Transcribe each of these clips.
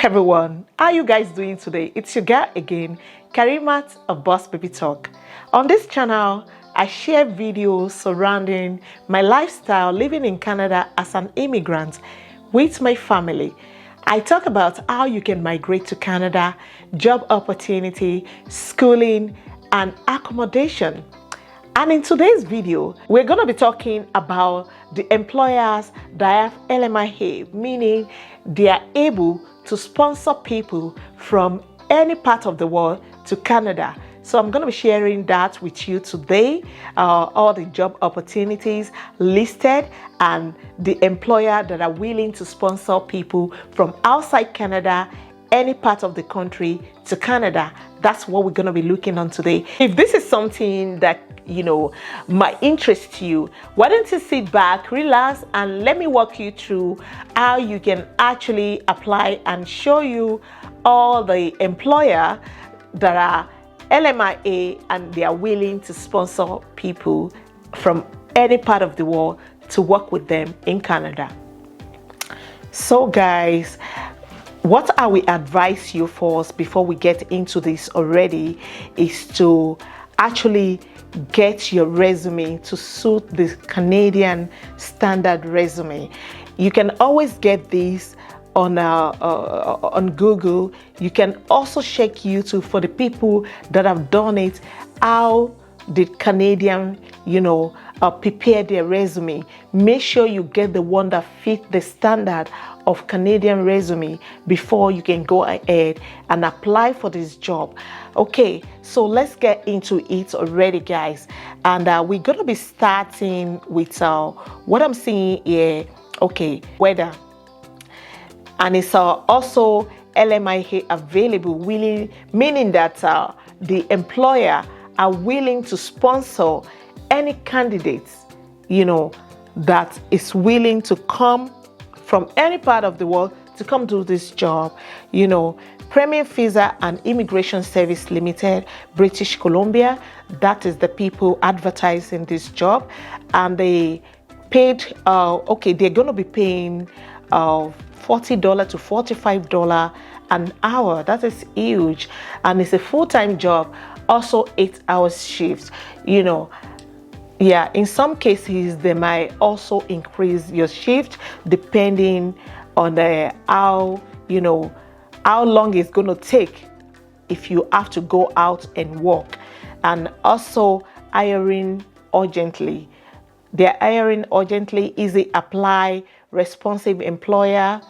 everyone, how are you guys doing today? It's your girl again, Karimat of BossBaby.talk. On this channel, I share videos surrounding my lifestyle living in Canada as an immigrant with my family. I talk about how you can migrate to Canada, job opportunity, schooling, and accommodation. And in today's video, we're going to be talking about the employers that have LMIA, meaning they are able to sponsor people from any part of the world to Canada. So I'm going to be sharing that with you today, all the job opportunities listed and the employer that are willing to sponsor people from outside Canada, any part of the country to Canada. That's what we're going to be looking on today. If this is something that might interest you, why don't you sit back, relax, and let me walk you through how you can actually apply and show you all the employer that are LMIA and they are willing to sponsor people from any part of the world to work with them in Canada. So guys, what I will advise you first before we get into this already is to actually get your resume to suit the Canadian standard resume. You can always get this on Google. You can also check YouTube for the people that have done it, how the Canadian prepare their resume. Make sure you get the one that fits the standard of Canadian resume before you can go ahead and apply for this job. Okay, so let's get into it already, guys. And we're going to be starting with what I'm seeing here. Okay, Welder. And it's also LMIA available, meaning that the employer are willing to sponsor any candidates, that is willing to come from any part of the world to come do this job. Premier Visa and Immigration Service Limited, British Columbia, that is the people advertising this job. And they paid, they're going to be paying $40 to $45 an hour. That is huge. And it's a full-time job, also 8-hour shifts. In some cases they might also increase your shift depending on how long it's going to take if you have to go out and work. And also hiring urgently. They're hiring urgently, easy apply, responsive employer.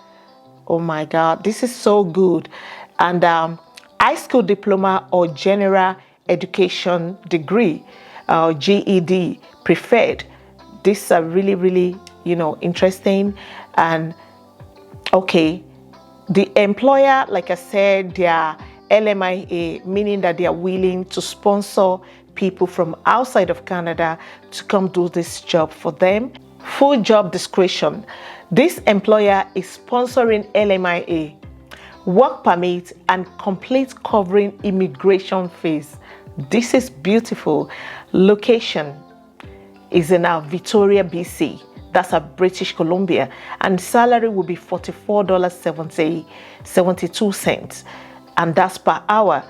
Oh my God, this is so good. And high school diploma or general education degree, GED preferred. These are really interesting. And okay, the employer, like I said, they are LMIA, meaning that they are willing to sponsor people from outside of Canada to come do this job for them. Full job description. This employer is sponsoring LMIA, work permit, and complete covering immigration fees. This is beautiful. Location is in Victoria, BC. That's British Columbia. And salary will be $44.72. And that's per hour.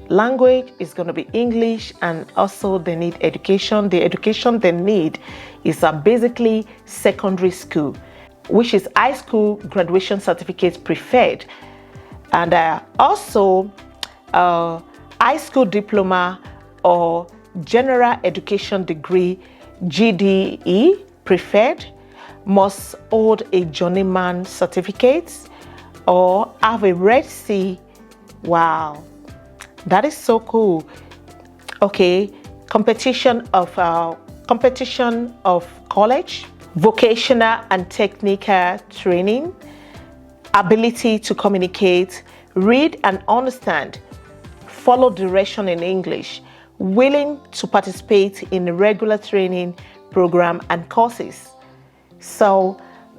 Language is going to be English, and also they need education. The education they need is basically secondary school, which is high school graduation certificate preferred. And also high school diploma or general education degree, GDE preferred, must hold a journeyman certificate or have a Red C. Wow, that is so cool. Okay, competition of college, vocational and technical training, ability to communicate, read and understand, follow direction in English, willing to participate in regular training program and courses. So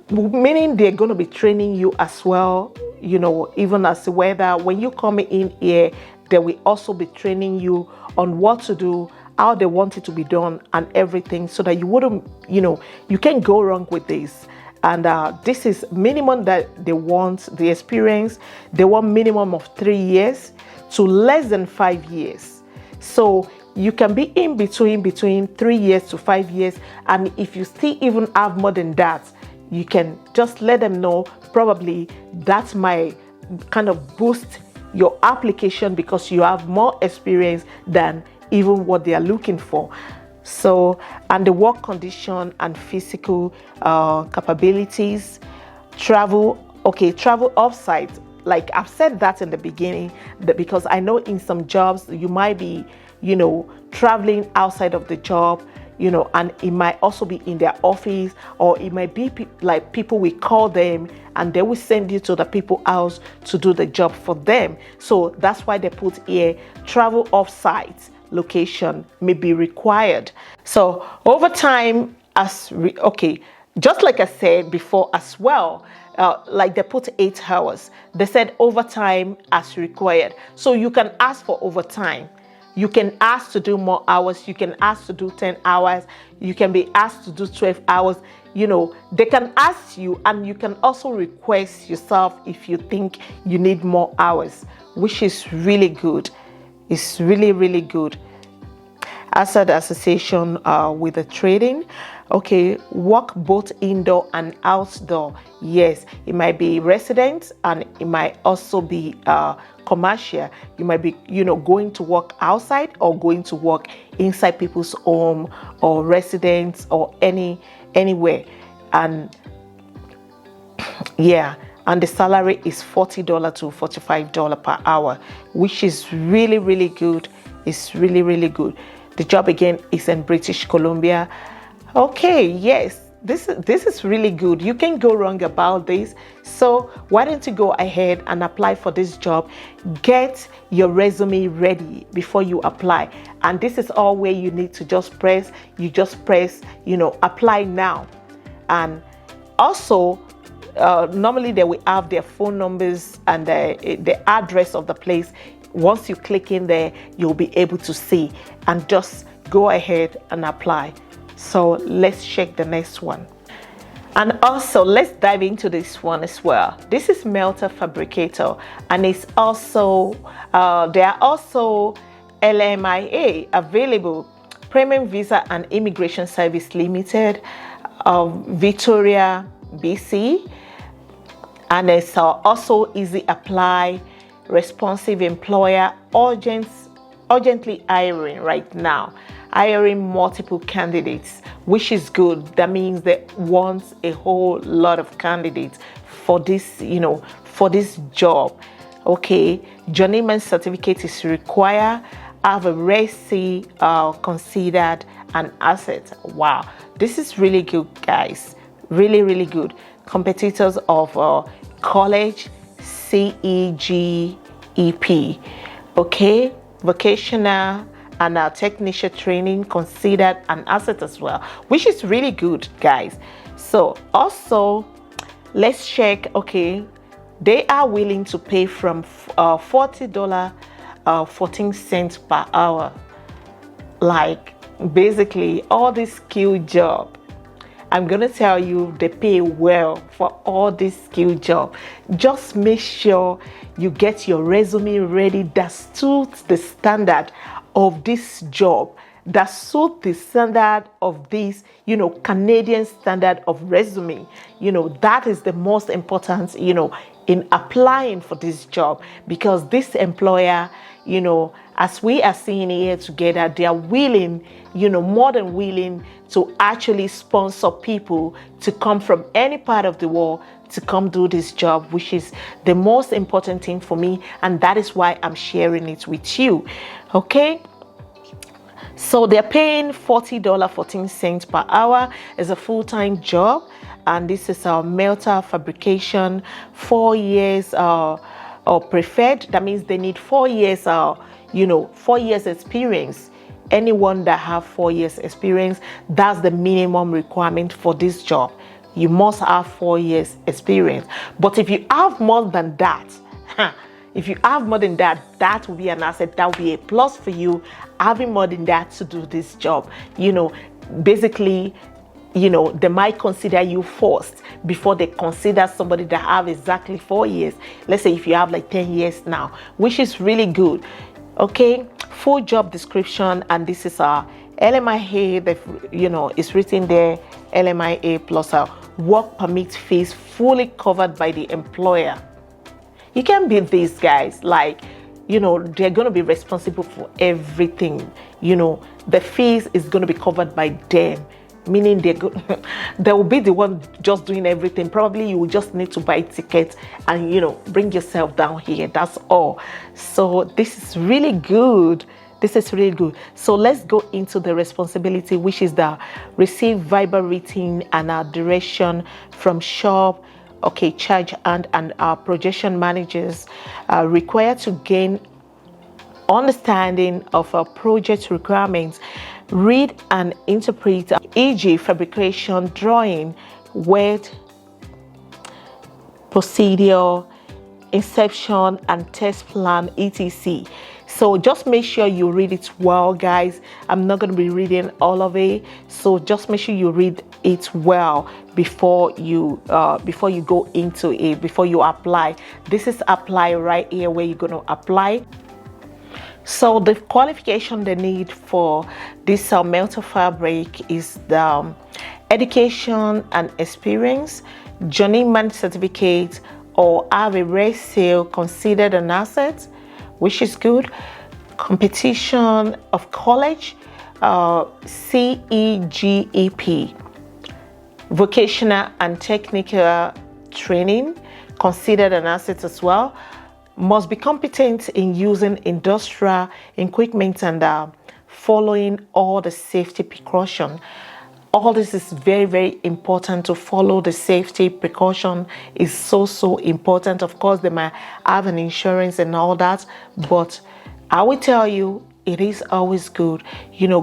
meaning they're going to be training you as well, even as the weather. When you come in here, they will also be training you on what to do, how they want it to be done and everything, so that you wouldn't, you can't go wrong with this. And this is minimum that they want the experience. They want minimum of 3 years to less than 5 years. So you can be in between 3 years to 5 years. And if you still even have more than that, you can just let them know. Probably that might kind of boost your application because you have more experience than even what they are looking for. So, and the work condition and physical capabilities, travel offsite. Like I've said that in the beginning, that because I know in some jobs you might be, traveling outside of the job, and it might also be in their office, or it might be like people will call them and they will send you to the people's house to do the job for them. So that's why they put here travel offsite location may be required. So overtime just like I said before as well, like they put 8 hours, they said overtime as required. So you can ask for overtime. You can ask to do more hours. You can ask to do 10 hours. You can be asked to do 12 hours. They can ask you, and you can also request yourself if you think you need more hours, which is really good. It's really, really good. Outside association with the trading, work both indoor and outdoor. Yes, it might be resident and it might also be commercial. You might be, going to work outside or going to work inside people's home or residence or anywhere. And yeah, and the salary is $40 to $45 per hour, which is really, really good. It's really, really good. The job again is in British Columbia. Okay, yes, this is really good. You can go wrong about this. So why don't you go ahead and apply for this job? Get your resume ready before you apply. And this is all where you need to just press. You just press, apply now. And also, normally they will have their phone numbers and the address of the place. Once you click in there, you'll be able to see, and just go ahead and apply. So let's check the next one. And also let's dive into this one as well. This is melter fabricator, and it's also there are also LMIA available, Premium Visa and Immigration Service Limited, Victoria, BC, and it's also easy apply, responsive employer, urgently hiring right now, hiring multiple candidates, which is good. That means they want a whole lot of candidates for this, for this job. Okay, journeyman certificate is required. Have a Red Sea considered an asset. Wow, this is really good, guys. Really, really good. Competitors of college, CEGEP. Okay, vocational and technician training considered an asset as well, which is really good, guys. So also let's check. Okay, they are willing to pay from $40 14 cents per hour. Like basically all this skill job, I'm gonna tell you they pay well for all this skill job. Just make sure you get your resume ready that suits the standard of this job, that suits the standard of this, Canadian standard of resume. That is the most important, in applying for this job, because this employer, as we are seeing here together, they are willing, more than willing to actually sponsor people to come from any part of the world to come do this job, which is the most important thing for me, and that is why I'm sharing it with you. Okay, so they're paying $40 14 cents per hour. It's a full-time job, and this is our melter fabrication, 4 years or preferred. That means they need 4 years 4 years experience. Anyone that have 4 years experience, that's the minimum requirement for this job. You must have 4 years experience. But if you have more than that, that will be an asset. That will be a plus for you, having more than that to do this job. Basically they might consider you first before they consider somebody that have exactly 4 years. Let's say if you have like 10 years now, which is really good. Okay, full job description, and this is our LMIA. That is written there, LMIA plus a work permit fees fully covered by the employer. You can't beat these guys. Like, they're going to be responsible for everything. The fees is going to be covered by them, meaning they will be the one just doing everything. Probably you will just need to buy tickets and bring yourself down here. That's all. So this is really good. This is really good. So let's go into the responsibility, which is the receive verbal written and our direction from shop, okay, charge and our projection managers required to gain understanding of our project requirements, read and interpret, e.g. fabrication, drawing, word, procedure, inception and test plan, etc. So just make sure you read it well, guys. I'm not going to be reading all of it, so just make sure you read it well before you go into it, before you apply. This is apply right here where you're going to apply. So the qualification they need for this melter fabric is the education and experience, journeyman certificate, or have a resale considered an asset, which is good. Competition of college, CEGEP, vocational and technical training, considered an asset as well. Must be competent in using industrial equipment and following all the safety precaution. All this is very, very important. To follow the safety precaution is so important. Of course, they might have an insurance and all that, but I will tell you, it is always good,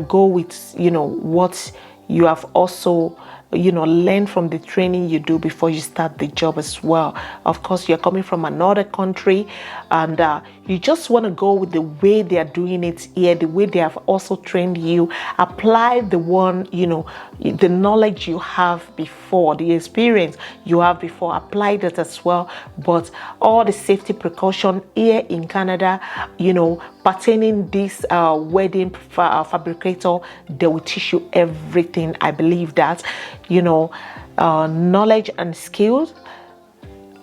go with, what you have also, learn from the training you do before you start the job as well. Of course, you're coming from another country and you just want to go with the way they are doing it here, the way they have also trained you. Apply the one, the knowledge you have before, the experience you have before, apply that as well. But all the safety precaution here in Canada, pertaining this wedding fabricator, they will teach you everything. I believe that, knowledge and skills,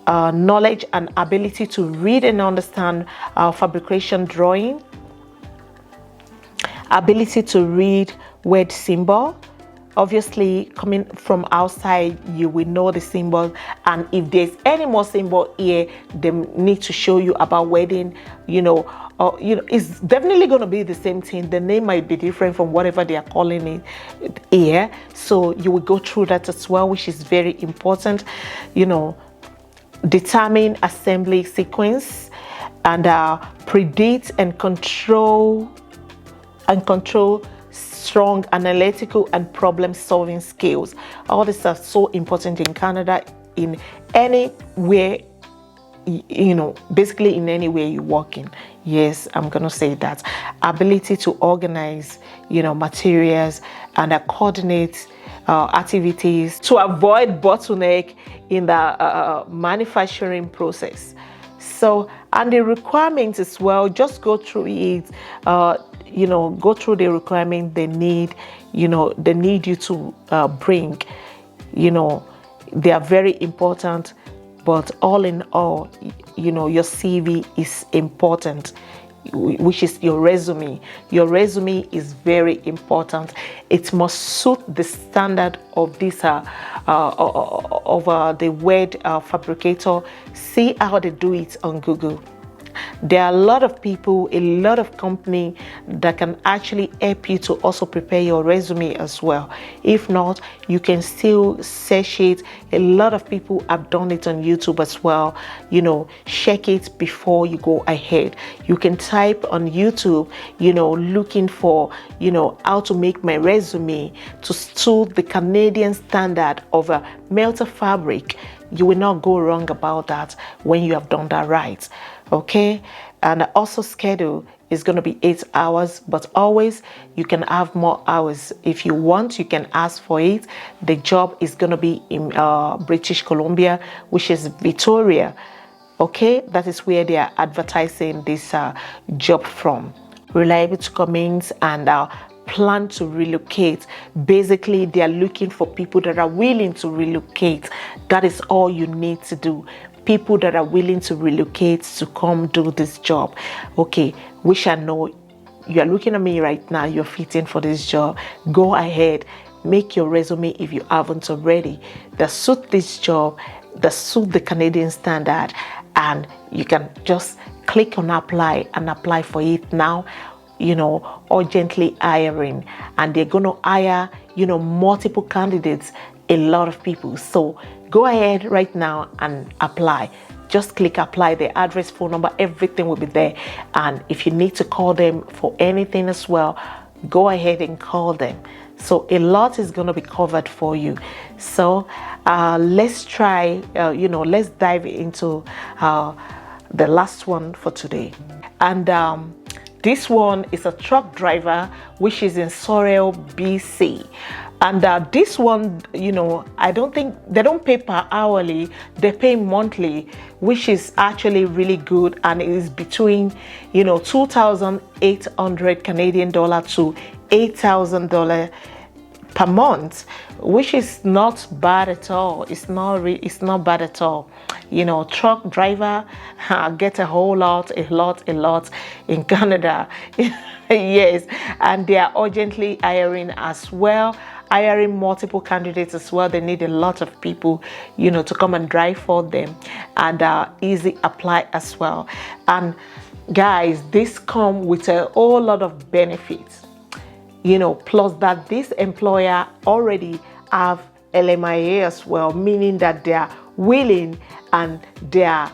knowledge and ability to read and understand fabrication drawing, ability to read word symbol. Obviously, coming from outside, you will know the symbols, and if there's any more symbol here, they need to show you about wedding. It's definitely going to be the same thing. The name might be different from whatever they are calling it here, so you will go through that as well, which is very important. Determine assembly sequence and predict and control strong analytical and problem-solving skills. All these are so important in Canada, in anywhere, basically in any way you work in. Yes, I'm gonna say that. Ability to organize, materials and coordinate activities to avoid bottleneck in the manufacturing process. So, and the requirements as well, just go through it. Go through the requirement they need, they need you to bring, they are very important. But all in all, your CV is important, which is your resume. Your resume is very important. It must suit the standard of this the word fabricator. See how they do it on Google. There are a lot of people, a lot of companies that can actually help you to also prepare your resume as well. If not, you can still search it. A lot of people have done it on YouTube as well. Check it before you go ahead. You can type on YouTube, looking for, how to make my resume to suit the Canadian standard of a melter fabric. You will not go wrong about that when you have done that right. Okay, And also schedule is going to be 8 hours, but always you can have more hours. If you want, you can ask for it. The job is going to be in British Columbia, which is Victoria. Okay, that is where they are advertising this job from. Reliable to commence and plan to relocate. Basically, they are looking for people that are willing to relocate. That is all you need to do. People that are willing to relocate to come do this job. Okay, wish I know you are looking at me right now, you're fitting for this job. Go ahead, make your resume if you haven't already that suit this job, that suit the Canadian standard, and you can just click on apply and apply for it now. You know, urgently hiring, and they're going to hire, you know, multiple candidates, a lot of people. So go ahead right now and apply. Just click apply. The address, phone number, everything will be there. And if you need to call them for anything as well, go ahead and call them. So a lot is going to be covered for you. So let's try, let's dive into the last one for today. And this one is a truck driver, which is in Sorel, BC. And this one, you know, I don't think they don't pay per hourly, they pay monthly, which is actually really good. And it is between, you know, 2,800 Canadian dollar to $8,000 per month, which is not bad at all. It's not bad at all. You know, truck driver get a whole lot in Canada. Yes, and they are urgently hiring as well, hiring multiple candidates as well. They need a lot of people, you know, to come and drive for them, and easy apply as well. And guys, this come with a whole lot of benefits. You know, plus that this employer already have LMIA as well, meaning that they are willing and their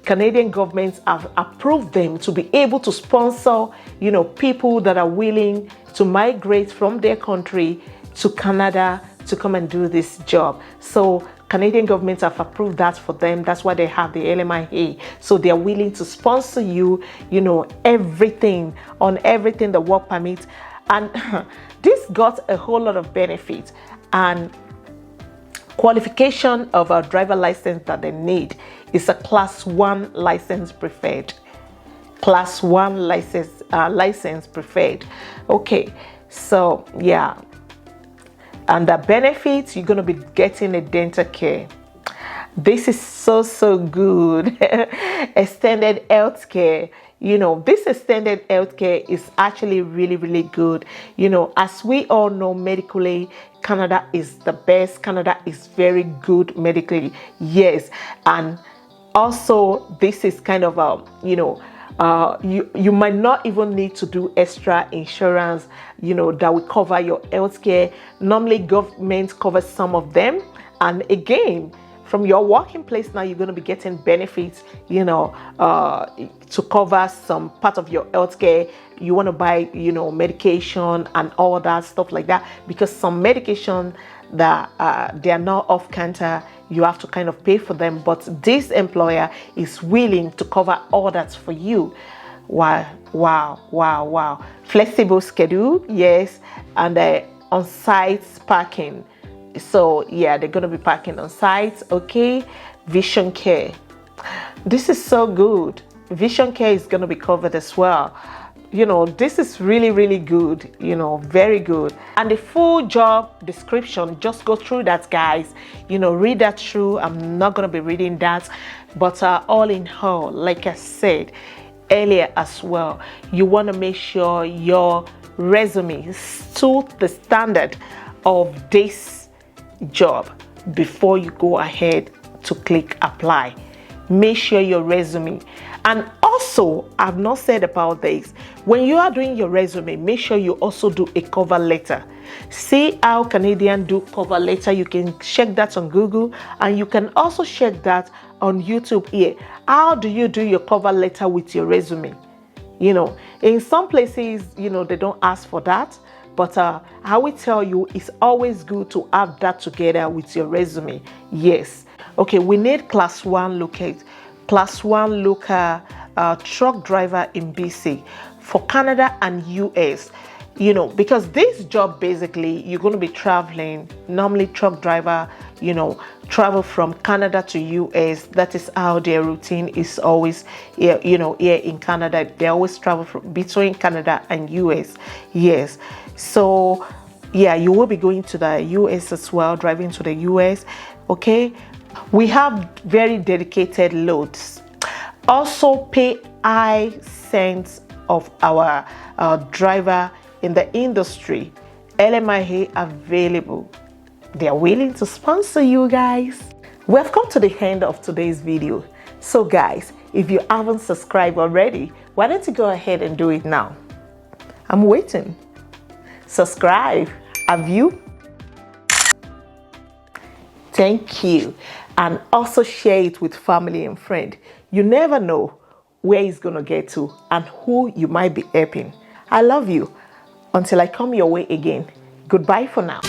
Canadian governments have approved them to be able to sponsor, you know, people that are willing to migrate from their country to Canada to come and do this job. So Canadian governments have approved that for them. That's why they have the LMIA. So they are willing to sponsor you, you know, everything, the work permit. And this got a whole lot of benefits and qualification of a driver license that they need is a class 1 license preferred. Class 1 license preferred. Okay, so yeah. And the benefits, you're going to be getting a dental care. This is so good. Extended health care. You know, this extended healthcare is actually really good. You know, as we all know, medically, Canada is the best. Canada is very good medically. Yes. And also, this is kind of a, you know, you might not even need to do extra insurance, you know, that will cover your healthcare. Normally, government covers some of them. And again, from your working place now, you're going to be getting benefits, you know, to cover some part of your healthcare. You want to buy, you know, medication and all that stuff like that, because some medication that they are not off counter, you have to kind of pay for them. But this employer is willing to cover all that for you. Wow. Flexible schedule, yes, and on-site parking. So yeah, they're going to be parking on site. Okay, vision care. This is so good. Vision care is going to be covered as well. You know, this is really good, you know, very good. And the full job description, just go through that, guys. You know, read that through. I'm not going to be reading that, but all in all, like I said earlier as well, you want to make sure your resume suits the standard of this job before you go ahead to click apply. Make sure your resume, and also I've not said about this, when you are doing your resume, make sure you also do a cover letter. See how Canadians do cover letter. You can check that on Google, and you can also check that on YouTube here. How do you do your cover letter with your resume? You know, in some places, you know, they don't ask for that. But I will tell you, it's always good to have that together with your resume. Yes. Okay, we need class 1 local truck driver in BC for Canada and US. You know, because this job, basically you're going to be traveling. Normally truck driver, you know, travel from Canada to US. That is how their routine is always here, you know, here in Canada. They always travel from between Canada and US. Yes, so yeah, you will be going to the US as well, driving to the US. Okay, we have very dedicated loads. Also pay high cents of our driver in the industry. LMIA available. They are willing to sponsor you guys. We have come to the end of today's video. So guys, if you haven't subscribed already, why don't you go ahead and do it now? I'm waiting. Subscribe. Have you? Thank you. And also share it with family and friend. You never know where it's gonna get to and who you might be helping. I love you. Until I come your way again, goodbye for now.